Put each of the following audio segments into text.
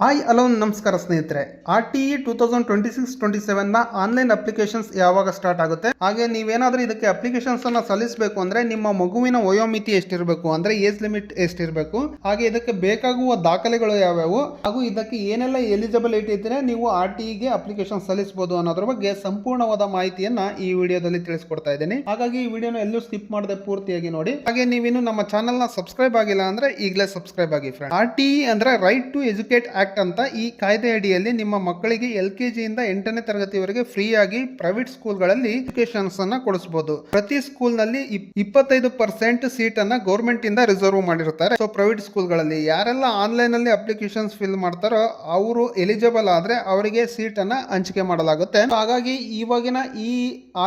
Hi hello ನಮಸ್ಕಾರ ಸ್ನೇಹಿತರೆ. RTE 2026-27 online applications ಯಾವಾಗ ಸ್ಟಾರ್ಟ್ ಆಗುತ್ತೆ, ಹಾಗೆ ನೀವೇನಾದ್ರೂ ಇದಕ್ಕೆ ಅಪ್ಲಿಕೇಶನ್ಸ್ ಅನ್ನ ಸಲ್ಲಿಸಬೇಕು ಅಂದ್ರೆ ನಿಮ್ಮ ಮಗುವಿನ ವಯೋಮಿತಿ ಎಷ್ಟಿರಬೇಕು, ಅಂದ್ರೆ ಏಜ್ ಲಿಮಿಟ್ ಎಷ್ಟಿರಬೇಕು, ಹಾಗೆ ಇದಕ್ಕೆ ಬೇಕಾಗುವ ದಾಖಲೆಗಳು ಯಾವ್ಯಾವು, ಹಾಗೂ ಇದಕ್ಕೆ ಏನೆಲ್ಲ ಎಲಿಜಿಬಿಲಿಟಿ ಇದ್ರೆ ನೀವು RTEಗೆ ಅಪ್ಲಿಕೇಶನ್ ಸಲ್ಲಿಸಬಹುದು ಅನ್ನೋದ್ರ ಬಗ್ಗೆ ಸಂಪೂರ್ಣವಾದ ಮಾಹಿತಿಯನ್ನ ಈ ವಿಡಿಯೋದಲ್ಲಿ ತಿಳಿಸ್ಕೊಡ್ತಾ ಇದ್ದೀನಿ. ಹಾಗಾಗಿ ಈ ವಿಡಿಯೋನ ಎಲ್ಲೂ ಸ್ಕಿಪ್ ಮಾಡದೆ ಪೂರ್ತಿಯಾಗಿ ನೋಡಿ. ಹಾಗೆ ನೀವಿನ್ನು ನಮ್ಮ ಚಾನೆಲ್ ನ ಸಬ್ಸ್ಕ್ರೈಬ್ ಆಗಿಲ್ಲ ಅಂದ್ರೆ ಈಗಲೇ ಸಬ್ಸ್ಕ್ರೈಬ್ ಆಗಿ ಫ್ರೆಂಡ್. RTE ಅಂದ್ರೆ ರೈಟ್ ಟು ಎಜುಕೇಟ್ ಆಕ್ಟ್ ಅಂತ. ಈ ಕಾಯ್ದೆ ಅಡಿಯಲ್ಲಿ ನಿಮ್ಮ ಮಕ್ಕಳಿಗೆ LKG ಇಂದ 8ನೇ ತರಗತಿವರೆಗೆ ಫ್ರೀ ಆಗಿ ಪ್ರೈವೇಟ್ ಸ್ಕೂಲ್ಗಳಲ್ಲಿ ಎಜುಕೇಶನ್ಸ್ ಅನ್ನ ಕೊಡಿಸಬಹುದು. ಪ್ರತಿ ಸ್ಕೂಲ್ ನಲ್ಲಿ 25% ಸೀಟ್ ಅನ್ನ ಗೌರ್ಮೆಂಟ್ ಇಂದ ರಿಸರ್ವ್ ಮಾಡಿರುತ್ತಾರೆ. ಸೊ ಪ್ರೈವೇಟ್ ಸ್ಕೂಲ್ಗಳಲ್ಲಿ ಯಾರೆಲ್ಲ ಆನ್ಲೈನ್ ಅಲ್ಲಿ ಅಪ್ಲಿಕೇಶನ್ಸ್ ಫಿಲ್ ಮಾಡ್ತಾರೋ ಅವರು ಎಲಿಜಿಬಲ್ ಆದ್ರೆ ಅವರಿಗೆ ಸೀಟ್ ಅನ್ನ ಹಂಚಿಕೆ ಮಾಡಲಾಗುತ್ತೆ. ಹಾಗಾಗಿ ಇವಾಗಿನ ಈ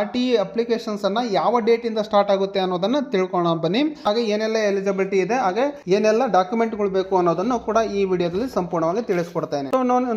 RTE ಅಪ್ಲಿಕೇಶನ್ಸ್ ಅನ್ನ ಯಾವ ಡೇಟ್ ಇಂದ ಸ್ಟಾರ್ಟ್ ಆಗುತ್ತೆ ಅನ್ನೋದನ್ನ ತಿಳ್ಕೊಳ್ಳೋಣ ಬನ್ನಿ. ಹಾಗೆ ಏನೆಲ್ಲ ಎಲಿಜಿಬಿಲಿಟಿ ಇದೆ, ಹಾಗೆ ಏನೆಲ್ಲ ಡಾಕ್ಯುಮೆಂಟ್ಗಳು ಬೇಕು ಅನ್ನೋದನ್ನು ಕೂಡ ಈ ವಿಡಿಯೋದಲ್ಲಿ ಸಂಪೂರ್ಣವಾಗಿ ತಿಳಿಸ್ಕೊಡ್ತೇನೆ.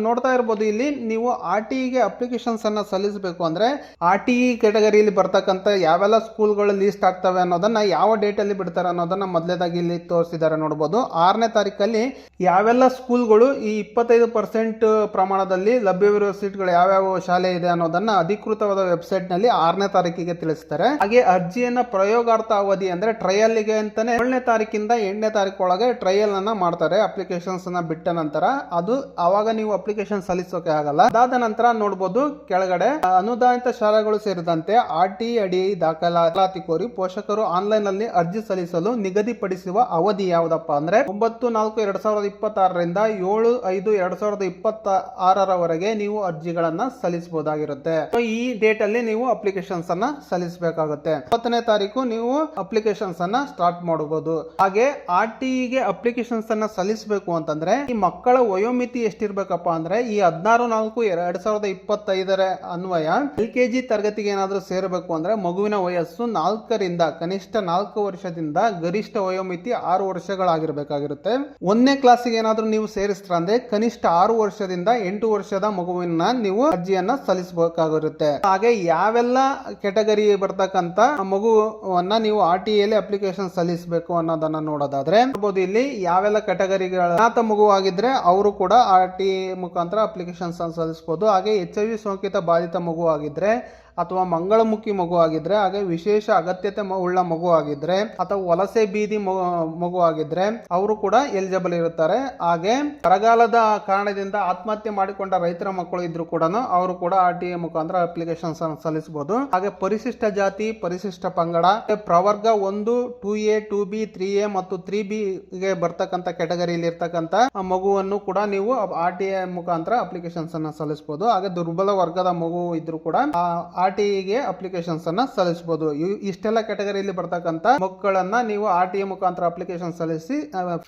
ನೋಡ್ತಾ ಇರಬಹುದು, ಇಲ್ಲಿ ನೀವು RTEಗೆ ಅಪ್ಲಿಕೇಶನ್ಸ್ ಅನ್ನ ಸಲ್ಲಿಸಬೇಕು ಅಂದ್ರೆ RTE ಕ್ಯಾಟಗರಿಯಲ್ಲಿ ಬರ್ತಕ್ಕಂತ ಯಾವೆಲ್ಲ ಸ್ಕೂಲ್ಗಳು ಲೀಸ್ಟ್ ಆಗ್ತವೆ ಅನ್ನೋದನ್ನ ಯಾವ ಡೇಟ್ ಅಲ್ಲಿ ಬಿಡ್ತಾರೆ ಅನ್ನೋದನ್ನ ಮೊದಲೇದಾಗಿ ಇಲ್ಲಿ ತೋರಿಸಿದ್ದಾರೆ ನೋಡಬಹುದು. 6ನೇ ತಾರೀಕಲ್ಲಿ ಯಾವೆಲ್ಲ ಸ್ಕೂಲ್ಗಳು ಈ 25% ಪ್ರಮಾಣದಲ್ಲಿ ಲಭ್ಯವಿರುವ ಸೀಟ್ಗಳು ಯಾವ್ಯಾವ ಶಾಲೆ ಇದೆ ಅನ್ನೋದನ್ನ ಅಧಿಕೃತವಾದ ವೆಬ್ಸೈಟ್ ನಲ್ಲಿ 6ನೇ ತಾರೀಕಿಗೆ ತಿಳಿಸ್ತಾರೆ. ಹಾಗೆ ಅರ್ಜಿಯನ್ನ ಪ್ರಯೋಗಾರ್ಥ ಅವಧಿ ಅಂದ್ರೆ ಟ್ರಯಲ್ ಗೆ ಅಂತಾನೆ 7ನೇ ತಾರೀಕಿಂದ 8ನೇ ತಾರೀಕು ಒಳಗೆ ಟ್ರಯಲ್ ಅನ್ನ ಮಾಡ್ತಾರೆ. ಅಪ್ಲಿಕೇಶನ್ಸ್ ಅನ್ನ ಬಿಟ್ಟ ನಂತರ ಅದು ಆವಾಗ ನೀವು ಅಪ್ಲಿಕೇಶನ್ ಸಲ್ಲಿಸೋಕೆ ಆಗಲ್ಲ. ಅದಾದ ನಂತರ ನೋಡಬಹುದು ಕೆಳಗಡೆ ಅನುದಾನಿತ ಶಾಲೆಗಳು ಸೇರಿದಂತೆ RTE ಅಡಿ ದಾಖಲಾತಿ ಕೋರಿ ಪೋಷಕರು ಆನ್ಲೈನ್ ನಲ್ಲಿ ಅರ್ಜಿ ಸಲ್ಲಿಸಲು ನಿಗದಿಪಡಿಸುವ ಅವಧಿ ಯಾವುದಪ್ಪ ಅಂದ್ರೆ 9/4/2026 7/5/2026 ನೀವು ಅರ್ಜಿಗಳನ್ನ ಸಲ್ಲಿಸಬಹುದಾಗಿರುತ್ತೆ. ಈ ಡೇಟ್ ಅಲ್ಲಿ ನೀವು ಅಪ್ಲಿಕೇಶನ್ಸ್ ಅನ್ನ ಸಲ್ಲಿಸಬೇಕಾಗುತ್ತೆ. 20ನೇ ತಾರೀಕು ನೀವು ಅಪ್ಲಿಕೇಶನ್ಸ್ ಅನ್ನ ಸ್ಟಾರ್ಟ್ ಮಾಡಬಹುದು. ಹಾಗೆ RTEಗೆ ಅಪ್ಲಿಕೇಶನ್ಸ್ ಅನ್ನ ಸಲ್ಲಿಸಬೇಕು ಅಂತಂದ್ರೆ ಈ ಮಕ್ಕಳ ವಯೋಮಿತಿ ಎಷ್ಟಿರ್ಬೇಕಪ್ಪ ಅಂದ್ರೆ ಈ 16/4/2025 ಅನ್ವಯ LKG ತರಗತಿಗೆ ಏನಾದ್ರೂ ಸೇರಬೇಕು ಅಂದ್ರೆ ಮಗುವಿನ ವಯಸ್ಸು 4ರಿಂದ ಕನಿಷ್ಠ 4 ವರ್ಷದಿಂದ ಗರಿಷ್ಠ ವಯೋಮಿತಿ 6 ವರ್ಷಗಳಾಗಿರ್ಬೇಕಾಗಿರುತ್ತೆ. 1ನೇ ಕ್ಲಾಸಿಗೆ ಏನಾದ್ರೂ ನೀವು ಸೇರಿಸ್ತ್ರ ಅಂದ್ರೆ ಕನಿಷ್ಠ 6 ವರ್ಷದಿಂದ 8 ವರ್ಷದ ಮಗುವಿನ ನೀವು ಅರ್ಜಿಯನ್ನ ಸಲ್ಲಿಸಬೇಕಾಗಿರುತ್ತೆ. ಹಾಗೆ ಯಾವೆಲ್ಲ ಕ್ಯಾಟಗರಿ ಬರ್ತಕ್ಕಂತ ಮಗುವನ್ನ ನೀವು RTEಯಲ್ಲಿ ಅಪ್ಲಿಕೇಶನ್ ಸಲ್ಲಿಸಬೇಕು ಅನ್ನೋದನ್ನ ನೋಡೋದಾದ್ರೆ ಇಲ್ಲಿ ಯಾವೆಲ್ಲ ಕ್ಯಾಟಗರಿಗಳ ಅನಾಥ ಮಗು ಆಗಿದ್ರೆ ಅವರು ಕೂಡ RTE ಮುಖಾಂತರ ಅಪ್ಲಿಕೇಶನ್ ಸಲ್ಲಿಸಬಹುದು. ಹಾಗೆ HIV ಸೋಂಕಿತ ಬಾಧಿತ ಮಗು ಆಗಿದ್ರೆ ಅಥವಾ ಮಂಗಳಮುಖಿ ಮಗು ಆಗಿದ್ರೆ, ಹಾಗೆ ವಿಶೇಷ ಅಗತ್ಯತೆ ಉಳ್ಳ ಮಗು ಆಗಿದ್ರೆ ಅಥವಾ ವಲಸೆ ಬೀದಿ ಮಗು ಆಗಿದ್ರೆ ಅವರು ಕೂಡ ಎಲಿಜಿಬಲ್ ಇರುತ್ತಾರೆ. ಹಾಗೆ ಬರಗಾಲದ ಕಾರಣದಿಂದ ಆತ್ಮಹತ್ಯೆ ಮಾಡಿಕೊಂಡ ರೈತರ ಮಕ್ಕಳು ಇದ್ರು ಕೂಡ ಅವರು ಕೂಡ RTE ಮುಖಾಂತರ ಅಪ್ಲಿಕೇಶನ್ ಸಲ್ಲಿಸಬಹುದು. ಹಾಗೆ ಪರಿಶಿಷ್ಟ ಜಾತಿ, ಪರಿಶಿಷ್ಟ ಪಂಗಡ, ಪ್ರವರ್ಗ 1, 2A, 2B, 3A ಮತ್ತು 3B ಗೆ ಬರ್ತಕ್ಕಂತ ಕ್ಯಾಟಗರಿಯಲ್ಲಿ ಇರ್ತಕ್ಕಂತ ಮಗುವನ್ನು ಕೂಡ ನೀವು RTE ಮುಖಾಂತರ ಅಪ್ಲಿಕೇಶನ್ಸ್ ಅನ್ನ ಸಲ್ಲಿಸಬಹುದು. ಹಾಗೆ ದುರ್ಬಲ ವರ್ಗದ ಮಗು ಇದ್ರು ಕೂಡ RTEಗೆ ಅಪ್ಲಿಕೇಶನ್ಸ್ ಅನ್ನ ಸಲ್ಲಿಸಬಹುದು. ಇಷ್ಟೆಲ್ಲ ಕ್ಯಾಟಗರಿಯಲ್ಲಿ ಬರ್ತಕ್ಕಂತ ಮಕ್ಕಳನ್ನ ನೀವು RTE ಮುಖಾಂತರ ಅಪ್ಲಿಕೇಶನ್ ಸಲ್ಲಿಸಿ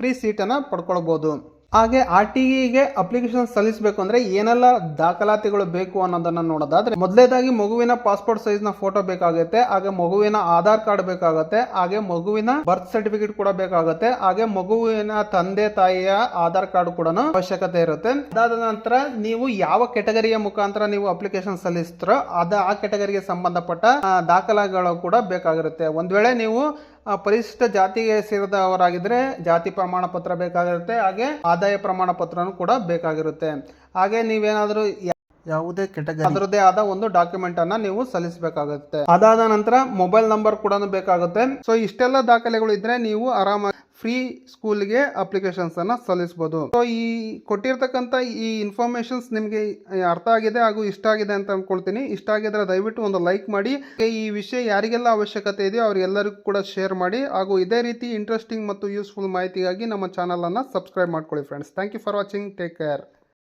ಫ್ರೀ ಸೀಟ್ ಅನ್ನ ಪಡ್ಕೊಳ್ಬಹುದು. ಹಾಗೆ RTEಗೆ ಅಪ್ಲಿಕೇಶನ್ ಸಲ್ಲಿಸಬೇಕು ಅಂದ್ರೆ ಏನೆಲ್ಲ ದಾಖಲಾತಿಗಳು ಬೇಕು ಅನ್ನೋದನ್ನ ನೋಡೋದಾದ್ರೆ ಮೊದಲೇದಾಗಿ ಮಗುವಿನ ಪಾಸ್ಪೋರ್ಟ್ ಸೈಜ್ ನ ಫೋಟೋ ಬೇಕಾಗುತ್ತೆ. ಹಾಗೆ ಮಗುವಿನ ಆಧಾರ್ ಕಾರ್ಡ್ ಬೇಕಾಗುತ್ತೆ. ಹಾಗೆ ಮಗುವಿನ ಬರ್ತ್ ಸರ್ಟಿಫಿಕೇಟ್ ಕೂಡ ಬೇಕಾಗುತ್ತೆ. ಹಾಗೆ ಮಗುವಿನ ತಂದೆ ತಾಯಿಯ ಆಧಾರ್ ಕಾರ್ಡ್ ಕೂಡ ಅವಶ್ಯಕತೆ ಇರುತ್ತೆ. ಅದಾದ ನಂತರ ನೀವು ಯಾವ ಕ್ಯಾಟಗರಿಯ ಮುಖಾಂತರ ನೀವು ಅಪ್ಲಿಕೇಶನ್ ಸಲ್ಲಿಸ್ತಾರೋ ಆ ಕ್ಯಾಟಗರಿಗೆ ಸಂಬಂಧಪಟ್ಟ ದಾಖಲೆಗಳು ಕೂಡ ಬೇಕಾಗಿರುತ್ತೆ. ಒಂದ್ ವೇಳೆ ನೀವು ಪರಿಶಿಷ್ಟ ಜಾತಿಗೆ ಸೇರಿದವರಾಗಿದ್ರೆ ಜಾತಿ ಪ್ರಮಾಣ ಪತ್ರ ಬೇಕಾಗಿರುತ್ತೆ. ಹಾಗೆ ಆದಾಯ ಪ್ರಮಾಣ ಪತ್ರನೂ ಕೂಡ ಬೇಕಾಗಿರುತ್ತೆ. ಹಾಗೆ ನೀವೇನಾದ್ರೂ ಯಾವುದೇ ಕ್ಯಾಟಗರಿ ಅದರದ್ದೇ ಆದ ಒಂದು ಡಾಕ್ಯುಮೆಂಟ್ ಅನ್ನ ನೀವು ಸಲ್ಲಿಸಬೇಕಾಗುತ್ತೆ. ಅದಾದ ನಂತರ ಮೊಬೈಲ್ ನಂಬರ್ ಕೂಡ ಬೇಕಾಗುತ್ತೆ. ಸೊ ಇಷ್ಟೆಲ್ಲ ದಾಖಲೆಗಳು ಇದ್ರೆ ನೀವು ಆರಾಮಾಗಿ ಫ್ರೀ ಸ್ಕೂಲ್ಗೆ ಅಪ್ಲಿಕೇಶನ್ಸ್ ಅನ್ನ ಸಲ್ಲಿಸಬಹುದು. ಸೊ ಈ ಕೊಟ್ಟಿರ್ತಕ್ಕಂಥ ಈ ಇನ್ಫಾರ್ಮೇಶನ್ಸ್ ನಿಮಗೆ ಅರ್ಥ ಆಗಿದೆ ಹಾಗೂ ಇಷ್ಟ ಆಗಿದೆ ಅಂತ ಅನ್ಕೊಳ್ತೀನಿ. ಇಷ್ಟ ಆಗಿದ್ರೆ ದಯವಿಟ್ಟು ಒಂದು ಲೈಕ್ ಮಾಡಿ. ಈ ವಿಷಯ ಯಾರಿಗೆಲ್ಲ ಅವಶ್ಯಕತೆ ಇದೆಯೋ ಅವ್ರಿಗೆಲ್ಲರಿಗೂ ಕೂಡ ಶೇರ್ ಮಾಡಿ. ಹಾಗೂ ಇದೇ ರೀತಿ ಇಂಟ್ರೆಸ್ಟಿಂಗ್ ಮತ್ತು ಯೂಸ್ಫುಲ್ ಮಾಹಿತಿಗಾಗಿ ನಮ್ಮ ಚಾನಲ್ ಅನ್ನ ಸಬ್ಸ್ಕ್ರೈಬ್ ಮಾಡ್ಕೊಳ್ಳಿ friends. Thank you for watching. Take care.